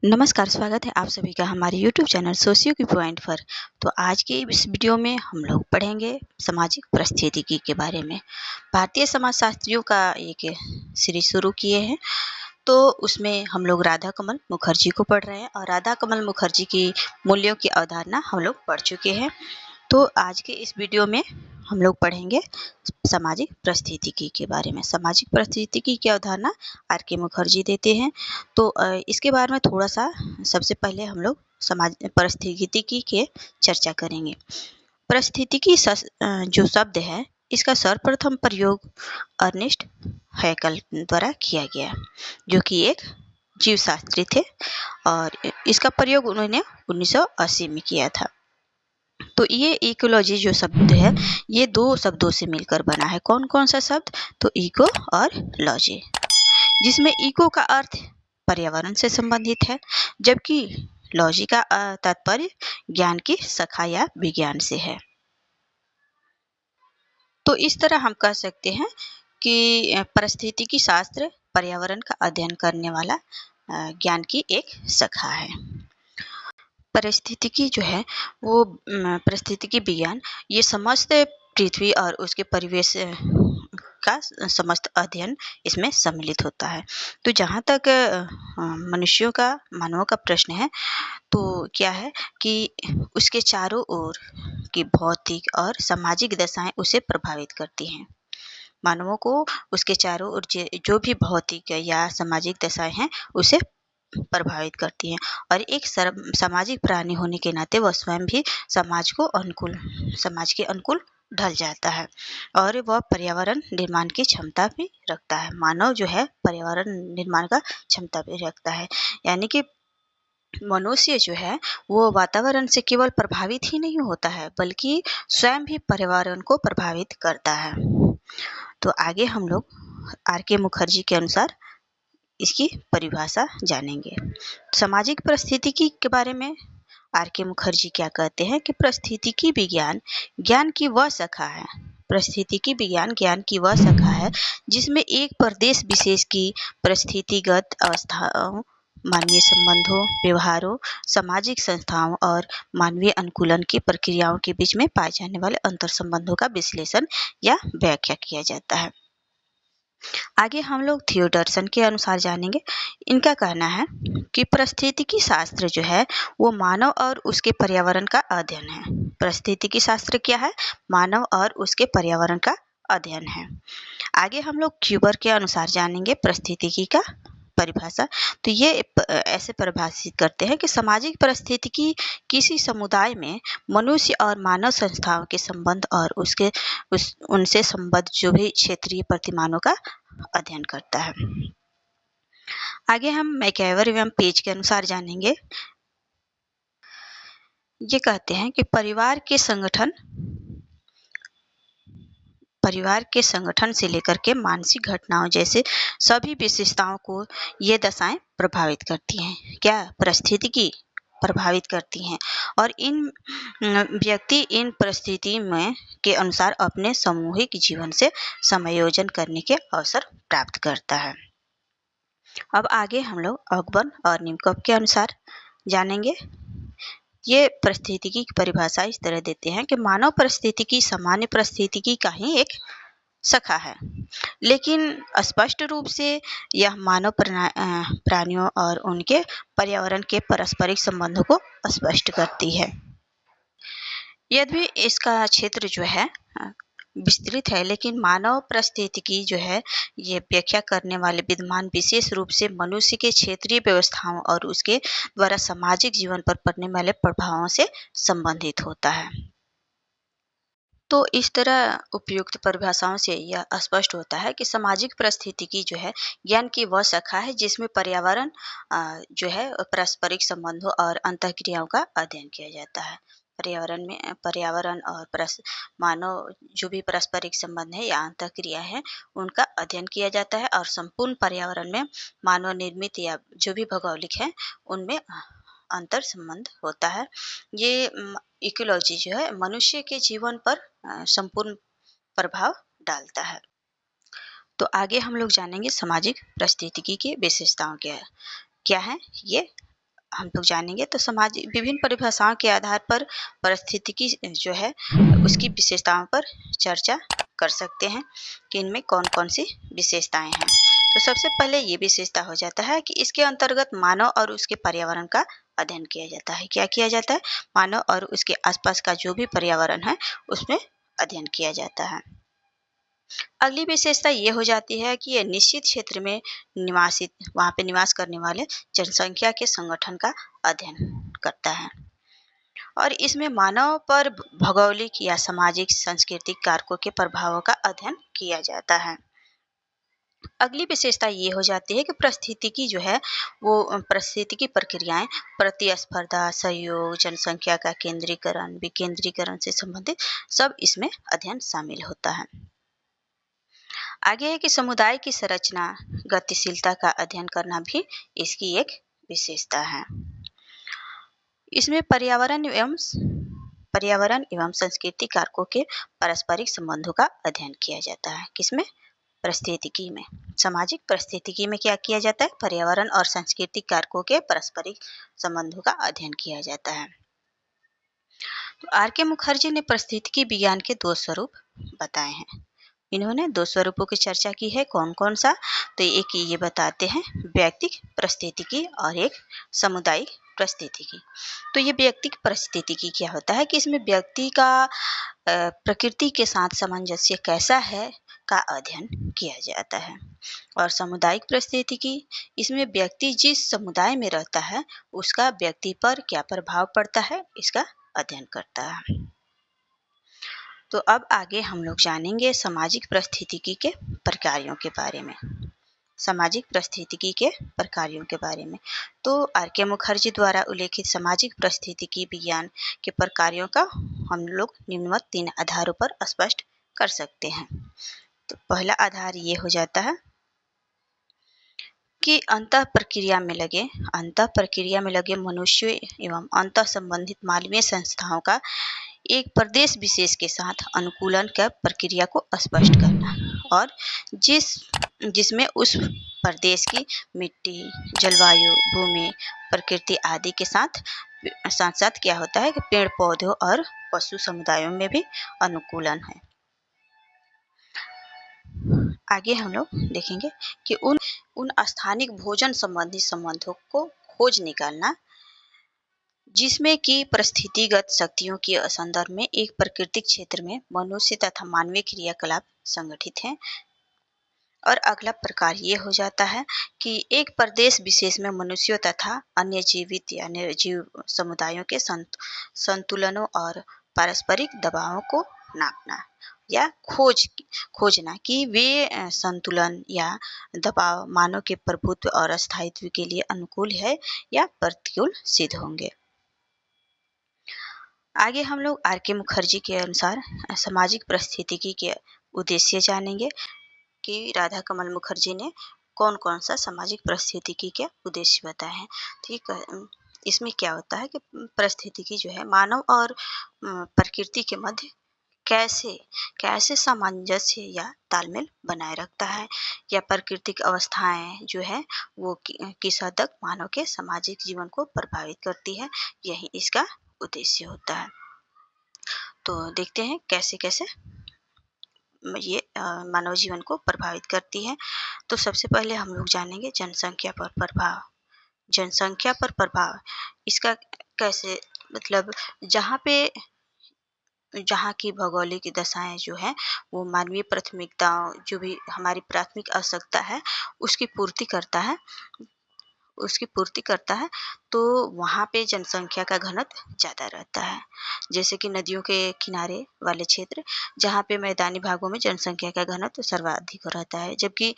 नमस्कार, स्वागत है आप सभी का हमारे YouTube चैनल सोशियो की पॉइंट पर। तो आज के इस वीडियो में हम लोग पढ़ेंगे सामाजिक पारिस्थितिकी के बारे में। भारतीय समाजशास्त्रियों का एक सीरीज शुरू किए हैं, तो उसमें हम लोग राधा कमल मुखर्जी को पढ़ रहे हैं और राधा कमल मुखर्जी की मूल्यों की अवधारणा हम लोग पढ़ चुके हैं। तो आज के इस वीडियो में हम लोग पढ़ेंगे सामाजिक पारिस्थितिकी के बारे में। सामाजिक पारिस्थितिकी की अवधारणा आर.के. मुखर्जी देते हैं। तो इसके बारे में थोड़ा सा सबसे पहले हम लोग समाज पारिस्थितिकी के चर्चा करेंगे। पारिस्थितिकी जो शब्द है, इसका सर्वप्रथम प्रयोग अर्नेस्ट हैकल द्वारा किया गया, जो कि एक जीवशास्त्री थे और इसका प्रयोग उन्होंने 1980 में किया था। तो ये इकोलॉजी जो शब्द है, ये दो शब्दों से मिलकर बना है। कौन कौन सा शब्द? तो इको और लॉजी, जिसमें इको का अर्थ पर्यावरण से संबंधित है, जबकि लॉजी का तात्पर्य ज्ञान की शाखा या विज्ञान से है। तो इस तरह हम कह सकते हैं कि पारिस्थितिकी शास्त्र पर्यावरण का अध्ययन करने वाला ज्ञान की एक शाखा है। पारिस्थितिकी जो है वो पारिस्थितिकी विज्ञान ये समस्त पृथ्वी और उसके परिवेश का समस्त अध्ययन इसमें सम्मिलित होता है। तो जहाँ तक मनुष्यों का मानवों का प्रश्न है, तो क्या है कि उसके चारों ओर की भौतिक और सामाजिक दशाएं उसे प्रभावित करती हैं। मानवों को उसके चारों ओर जो भी भौतिक या सामाजिक दशाएं हैं उसे प्रभावित करती हैं, और एक सामाजिक प्राणी होने के नाते वह स्वयं भी समाज के अनुकूल ढल जाता है और वह पर्यावरण निर्माण की क्षमता भी रखता है। मानव जो है पर्यावरण निर्माण का क्षमता भी रखता है, यानी कि मनुष्य जो है वो वातावरण से केवल प्रभावित ही नहीं होता है, बल्कि स्वयं भी पर्यावरण को प्रभावित करता है। तो आगे हम लोग आर.के. मुखर्जी के अनुसार इसकी परिभाषा जानेंगे। सामाजिक पारिस्थितिकी के बारे में आर.के. मुखर्जी क्या कहते हैं कि पारिस्थितिकी विज्ञान ज्ञान की वह शाखा है। पारिस्थितिकी विज्ञान ज्ञान की वह शाखा है जिसमें एक प्रदेश विशेष की परिस्थितिगत अवस्थाओं, मानवीय संबंधों, व्यवहारों, सामाजिक संस्थाओं और मानवीय अनुकूलन की प्रक्रियाओं के बीच में पाए जाने वाले अंतर संबंधों का विश्लेषण या व्याख्या किया जाता है। आगे हम लोग थियोडरसन के अनुसार जानेंगे। इनका कहना है कि पारिस्थितिकी शास्त्र जो है वो मानव और उसके पर्यावरण का अध्ययन है। पारिस्थितिकी शास्त्र क्या है? मानव और उसके पर्यावरण का अध्ययन है। आगे हम लोग क्यूबर के अनुसार जानेंगे पारिस्थितिकी का परिभाषा। तो ये ऐसे परिभाषित करते हैं कि सामाजिक पारिस्थितिकी किसी समुदाय में मनुष्य और मानव संस्थाओं के संबंध और उनसे संबद्ध जो भी क्षेत्रीय प्रतिमानों का अध्ययन करता है। आगे हम मैकइवर एवं पेज के अनुसार जानेंगे। ये कहते हैं कि परिवार के संगठन से लेकर के मानसिक घटनाओं जैसे सभी विशेषताओं को ये दशाएं प्रभावित करती हैं। क्या? पारिस्थितिकी प्रभावित करती हैं, और व्यक्ति इन परिस्थिति में के अनुसार अपने सामूहिक जीवन से समायोजन करने के अवसर प्राप्त करता है। अब आगे हम लोग अकबर और निमकॉप के अनुसार जानेंगे। ये पारिस्थितिकी की परिभाषा इस तरह देते हैं कि मानव पारिस्थितिकी सामान्य पारिस्थितिकी का ही एक शाखा है, लेकिन स्पष्ट रूप से यह मानव प्राणियों और उनके पर्यावरण के पारस्परिक संबंधों को स्पष्ट करती है। यद्यपि इसका क्षेत्र जो है विस्तृत है, लेकिन मानव पारिस्थितिकी जो है ये व्याख्या करने वाले विद्यमान विशेष रूप से मनुष्य के क्षेत्रीय व्यवस्थाओं और उसके द्वारा सामाजिक जीवन पर पड़ने वाले प्रभावों से संबंधित होता है। तो इस तरह उपयुक्त परिभाषाओं से यह स्पष्ट होता है कि सामाजिक पारिस्थितिकी जो है ज्ञान की वह शाखा है जिसमें पर्यावरण जो है पारस्परिक संबंधों और अंतःक्रियाओं का अध्ययन किया जाता है। पर्यावरण और मानव जो भी पारस्परिक संबंध है या अंतःक्रिया है उनका अध्ययन किया जाता है, और संपूर्ण पर्यावरण में मानव निर्मित या जो भी भौगोलिक है उनमें अंतर संबंध होता है। ये इकोलॉजी जो है मनुष्य के जीवन पर संपूर्ण प्रभाव डालता है। तो आगे हम लोग जानेंगे सामाजिक पारिस्थितिकी की विशेषताओं क्या है ये हम लोग जानेंगे तो समाज विभिन्न परिभाषाओं के आधार पर पारिस्थितिकी जो है उसकी विशेषताओं पर चर्चा कर सकते हैं कि इनमें कौन कौन सी विशेषताएं हैं। तो सबसे पहले ये विशेषता हो जाता है कि इसके अंतर्गत मानव और उसके पर्यावरण का अध्ययन किया जाता है। क्या किया जाता है? मानव और उसके आसपास का जो भी पर्यावरण है उसमें अध्ययन किया जाता है। अगली विशेषता ये हो जाती है कि यह निश्चित क्षेत्र में वहाँ पे निवास करने वाले जनसंख्या के संगठन का अध्ययन करता है और इसमें मानव पर भौगोलिक या सामाजिक सांस्कृतिक कारकों के प्रभावों का अध्ययन किया जाता है। अगली विशेषता ये हो जाती है कि पारिस्थितिकी जो है वो पारिस्थितिकी प्रक्रियाएं प्रतिस्पर्धा, सहयोग, जनसंख्या का केंद्रीकरण, विकेंद्रीकरण से संबंधित सब इसमें अध्ययन शामिल होता है। आगे है कि समुदाय की संरचना, गतिशीलता का अध्ययन करना भी इसकी एक विशेषता है। इसमें पर्यावरण एवं संस्कृति कारकों के पारस्परिक संबंधों का अध्ययन किया जाता है। किसमें? पारिस्थितिकी में। सामाजिक पारिस्थितिकी में क्या किया जाता है? पर्यावरण और सांस्कृतिक कारकों के पारस्परिक संबंधों का अध्ययन किया जाता है। तो आर के मुखर्जी ने पारिस्थितिकी विज्ञान के 2 स्वरूप बताए हैं। इन्होंने 2 स्वरूपों की चर्चा की है। कौन कौन सा? तो एक ये बताते हैं व्यक्तिक पारिस्थितिकी और एक सामुदायिक पारिस्थितिकी। तो ये व्यक्तिक पारिस्थितिकी क्या होता है कि इसमें व्यक्ति का प्रकृति के साथ सामंजस्य कैसा है का अध्ययन किया जाता है। और सामुदायिक पारिस्थितिकी, इसमें व्यक्ति जिस समुदाय में रहता है उसका व्यक्ति पर क्या प्रभाव पड़ता है इसका अध्ययन करता है। तो अब आगे हम लोग जानेंगे सामाजिक पारिस्थितिकी के प्रकारों के बारे में। सामाजिक पारिस्थितिकी के प्रकारों के बारे में तो आर के मुखर्जी द्वारा उल्लेखित सामाजिक पारिस्थितिकी विज्ञान के प्रकारों का हम लोग निम्नवत 3 आधारों पर स्पष्ट कर सकते हैं। तो पहला आधार ये हो जाता है कि अंतः प्रक्रिया में लगे मनुष्यों एवं अंतः संबंधित मानवीय संस्थाओं का एक प्रदेश विशेष के साथ अनुकूलन का प्रक्रिया को स्पष्ट करना और जिसमें उस प्रदेश की मिट्टी, जलवायु, भूमि, प्रकृति आदि के साथ साथ क्या होता है कि पेड़ पौधों और पशु समुदायों में भी अनुकूलन है। आगे हम लोग देखेंगे कि उन स्थानिक भोजन संबंधी संबंधों को खोज निकालना जिसमें कि परिस्थितिगत शक्तियों के संदर्भ में एक प्राकृतिक क्षेत्र में मनुष्य तथा मानवीय क्रियाकलाप संगठित हैं। और अगला प्रकार ये हो जाता है कि एक प्रदेश विशेष में मनुष्यों तथा अन्य जीवित या निर्जीव समुदायों के संतुलनों और पारस्परिक दबावों को नापना या खोजना कि वे संतुलन या दबाव मानव के प्रभुत्व और स्थायित्व के लिए अनुकूल है या प्रतिकूल सिद्ध होंगे। आगे हम लोग आर के मुखर्जी के अनुसार सामाजिक पारिस्थितिकी के उद्देश्य जानेंगे कि राधा कमल मुखर्जी ने कौन कौन सा सामाजिक पारिस्थितिकी के उद्देश्य बताए हैं। ठीक है, इसमें क्या होता है कि पारिस्थितिकी जो है मानव और प्रकृति के मध्य कैसे सामंजस्य या तालमेल बनाए रखता है या प्राकृतिक अवस्थाएं जो है वो किस हद तक मानव के सामाजिक जीवन को प्रभावित करती है, यही इसका उद्देश्य होता है। तो देखते हैं कैसे कैसे ये मानव जीवन को प्रभावित करती है। तो सबसे पहले हम लोग जानेंगे जनसंख्या पर प्रभाव। जनसंख्या पर प्रभाव इसका कैसे, मतलब जहाँ की भौगोलिक दशाएं जो है वो मानवीय प्राथमिकताओं, जो भी हमारी प्राथमिक आवश्यकता है उसकी पूर्ति करता है तो वहाँ पे जनसंख्या का घनत्व ज़्यादा रहता है। जैसे कि नदियों के किनारे वाले क्षेत्र जहाँ पे मैदानी भागों में जनसंख्या का घनत्व सर्वाधिक रहता है, जबकि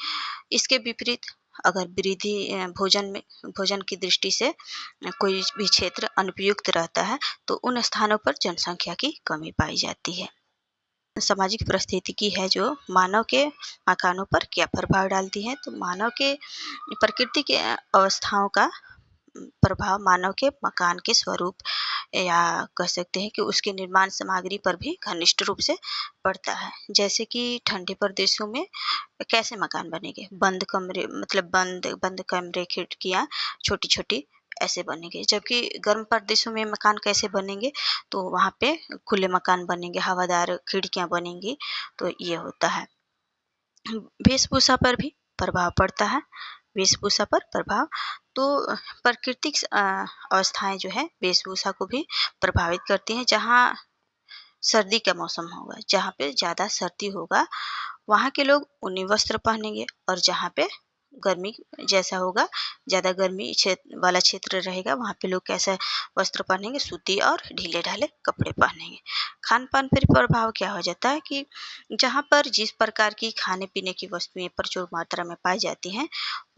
इसके विपरीत अगर वृद्धि भोजन की दृष्टि से कोई भी क्षेत्र अनुपयुक्त रहता है तो उन स्थानों पर जनसंख्या की कमी पाई जाती है। सामाजिक परिस्थितिकी है जो मानव के मकानों पर क्या प्रभाव डालती है, तो मानव के प्रकृति के अवस्थाओं का प्रभाव मानव के मकान के स्वरूप या कह सकते हैं कि उसके निर्माण सामग्री पर भी घनिष्ठ रूप से पड़ता है। जैसे कि ठंडे प्रदेशों में कैसे मकान बनेंगे, बंद कमरे, मतलब बंद कमरे, खिड़कियाँ छोटी छोटी ऐसे बनेंगे। जबकि गर्म प्रदेशों में मकान कैसे बनेंगे, तो वहाँ पे खुले मकान बनेंगे, हवादार खिड़कियाँ बनेंगी। तो ये होता है। वेशभूषा पर भी प्रभाव पड़ता है। वेशभूषा पर प्रभाव, तो प्राकृतिक अवस्थाएं जो है वेशभूषा को भी प्रभावित करती हैं। जहाँ सर्दी का मौसम होगा, जहाँ पे ज़्यादा सर्दी होगा, वहाँ के लोग ऊनी वस्त्र पहनेंगे, और जहाँ पे गर्मी जैसा होगा, ज़्यादा गर्मी वाला क्षेत्र रहेगा, वहाँ पे लोग कैसा वस्त्र पहनेंगे, सूती और ढीले ढाले कपड़े पहनेंगे। खान पान पर प्रभाव क्या हो जाता है कि जहाँ पर जिस प्रकार की खाने पीने की वस्तुएं प्रचुर मात्रा में पाई जाती हैं,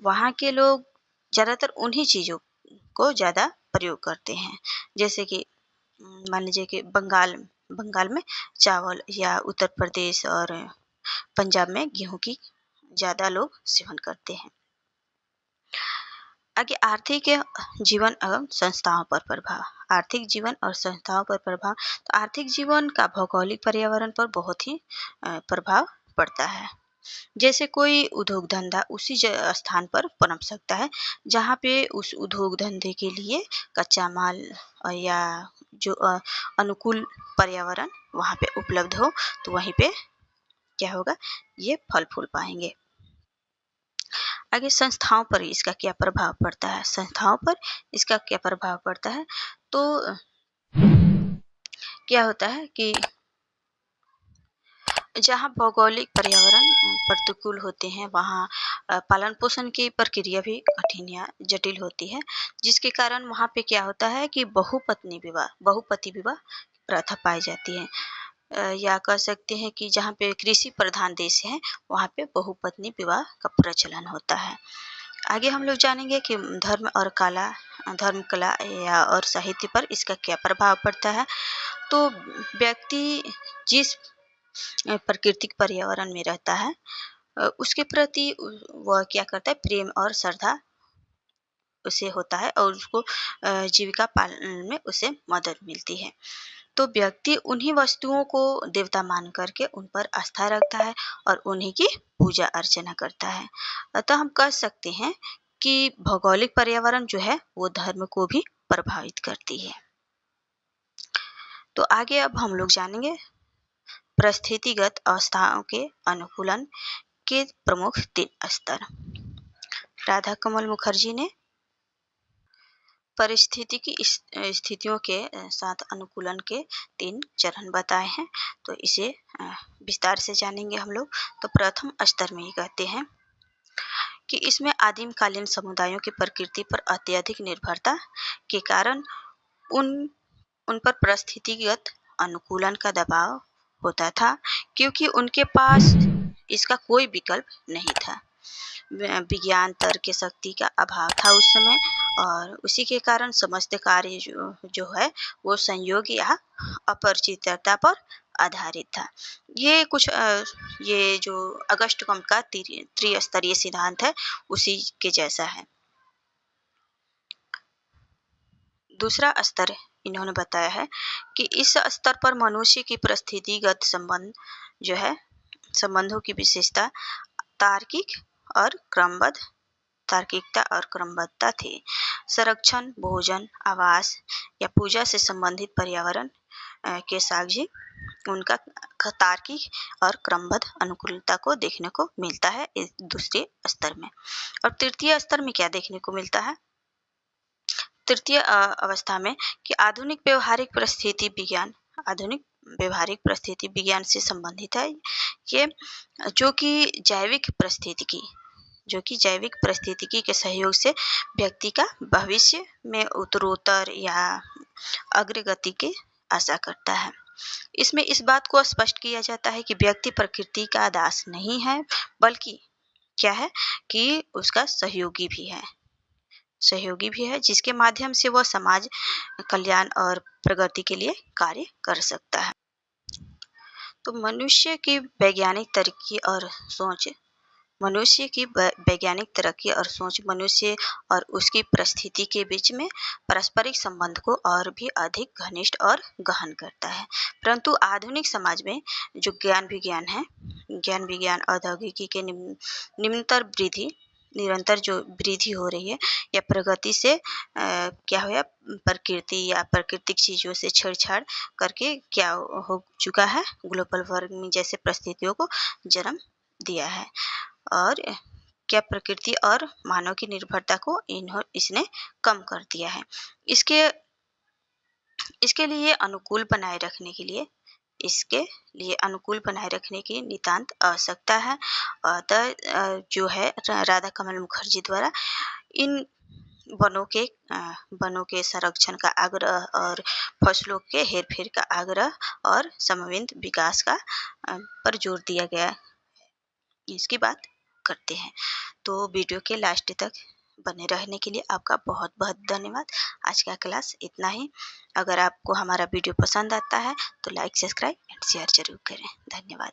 वहाँ के लोग ज़्यादातर उन्हीं चीज़ों को ज़्यादा प्रयोग करते हैं। जैसे कि मान लीजिए कि बंगाल बंगाल में चावल, या उत्तर प्रदेश और पंजाब में गेहूं की ज़्यादा लोग सेवन करते हैं। आगे आर्थिक जीवन एवं संस्थाओं पर प्रभाव। आर्थिक जीवन और संस्थाओं पर प्रभाव, तो आर्थिक जीवन का भौगोलिक पर्यावरण पर बहुत ही प्रभाव पड़ता है। जैसे कोई उद्योग धंधा उसी स्थान पर पनप सकता है जहाँ पे उस उद्योग धंधे के लिए कच्चा माल या जो अनुकूल पर्यावरण वहाँ पे उपलब्ध हो, तो वहीं पे क्या होगा, ये फल फूल पाएंगे। आगे संस्थाओं पर इसका क्या प्रभाव पड़ता है। संस्थाओं पर इसका क्या प्रभाव पड़ता है, तो क्या होता है कि जहाँ भौगोलिक पर्यावरण प्रतिकूल होते हैं, वहाँ पालन पोषण की प्रक्रिया भी कठिन या जटिल होती है, जिसके कारण वहाँ पे क्या होता है कि बहुपति विवाह प्रथा पाई जाती है। या कह सकते हैं कि जहाँ पे कृषि प्रधान देश है, वहाँ पे बहुपत्नी विवाह का प्रचलन होता है। आगे हम लोग जानेंगे कि धर्म कला या और साहित्य पर इसका क्या प्रभाव पड़ता है। तो व्यक्ति जिस प्राकृतिक पर्यावरण में रहता है, उसके प्रति वह क्या करता है, प्रेम और श्रद्धा उसे होता है, और उसको जीविका पालन में उसे मदद मिलती है। तो व्यक्ति उन्हीं वस्तुओं को देवता मान करके उन पर आस्था रखता है और उन्हीं की पूजा अर्चना करता है। अतः हम कह सकते हैं कि भौगोलिक पर्यावरण जो है वो धर्म को भी प्रभावित करती है। तो आगे अब हम लोग जानेंगे परिस्थितिगत अवस्थाओं के अनुकूलन के प्रमुख 3 स्तर। राधा कमल मुखर्जी ने परिस्थितिकी स्थितियों के साथ अनुकूलन के 3 चरण बताए हैं, तो इसे विस्तार से जानेंगे हम लोग। तो प्रथम स्तर में ये कहते हैं कि इसमें आदिम कालीन समुदायों की प्रकृति पर अत्यधिक निर्भरता के कारण उन पर परिस्थितिगत अनुकूलन का दबाव होता था, क्योंकि उनके पास इसका कोई विकल्प नहीं था। विज्ञान तर्क शक्ति का अभाव था उस समय, और उसी के कारण समस्त कार्य जो है वो संयोग या अपरिचितता पर आधारित था। ये कुछ ये जो अगस्ट कम्प का त्रिस्तरीय सिद्धांत है उसी के जैसा है। दूसरा स्तर इन्होंने बताया है कि इस स्तर पर मनुष्य की परिस्थितिगत संबंधों की विशेषता तार्किकता और क्रमबद्धता थी। संरक्षण, भोजन, आवास या पूजा से संबंधित पर्यावरण के साक्षी उनका तार्किक और क्रमबद्ध अनुकूलता को देखने को मिलता है इस दूसरे स्तर में। और तृतीय स्तर में क्या देखने को मिलता है, तृतीय अवस्था में, कि आधुनिक व्यवहारिक परिस्थिति विज्ञान से संबंधित है। ये जो कि जैविक परिस्थितिकी के सहयोग से व्यक्ति का भविष्य में उत्तरोत्तर या अग्रगति की आशा करता है। इसमें इस बात को स्पष्ट किया जाता है कि व्यक्ति प्रकृति का दास नहीं है, बल्कि क्या है कि उसका सहयोगी भी है, जिसके माध्यम से वह समाज कल्याण और प्रगति के लिए कार्य कर सकता है। तो मनुष्य की वैज्ञानिक तरक्की और सोच मनुष्य और उसकी परिस्थिति के बीच में पारस्परिक संबंध को और भी अधिक घनिष्ठ और गहन करता है। परंतु आधुनिक समाज में जो ज्ञान विज्ञान औद्योगिकी के निरंतर वृद्धि निरंतर जो वृद्धि हो रही है या प्रगति से क्या हुआ, प्रकृति या प्राकृतिक चीज़ों से छेड़छाड़ करके क्या हो चुका है, ग्लोबल वार्मिंग जैसे परिस्थितियों को जन्म दिया है। और क्या प्रकृति और मानव की निर्भरता को इसने कम कर दिया है। इसके इसके लिए अनुकूल बनाए रखने के लिए इसके लिए अनुकूल बनाए रखने की नितांत आवश्यकता है। अतः जो है राधा कमल मुखर्जी द्वारा इन वनों के वनों के संरक्षण का आग्रह और फसलों के हेरफेर का आग्रह और समन्वित विकास का पर जोर दिया गया, इसकी बात करते हैं। तो वीडियो के लास्ट तक बने रहने के लिए आपका बहुत बहुत धन्यवाद। आज का क्लास इतना ही। अगर आपको हमारा वीडियो पसंद आता है तो लाइक, सब्सक्राइब एंड शेयर जरूर करें। धन्यवाद।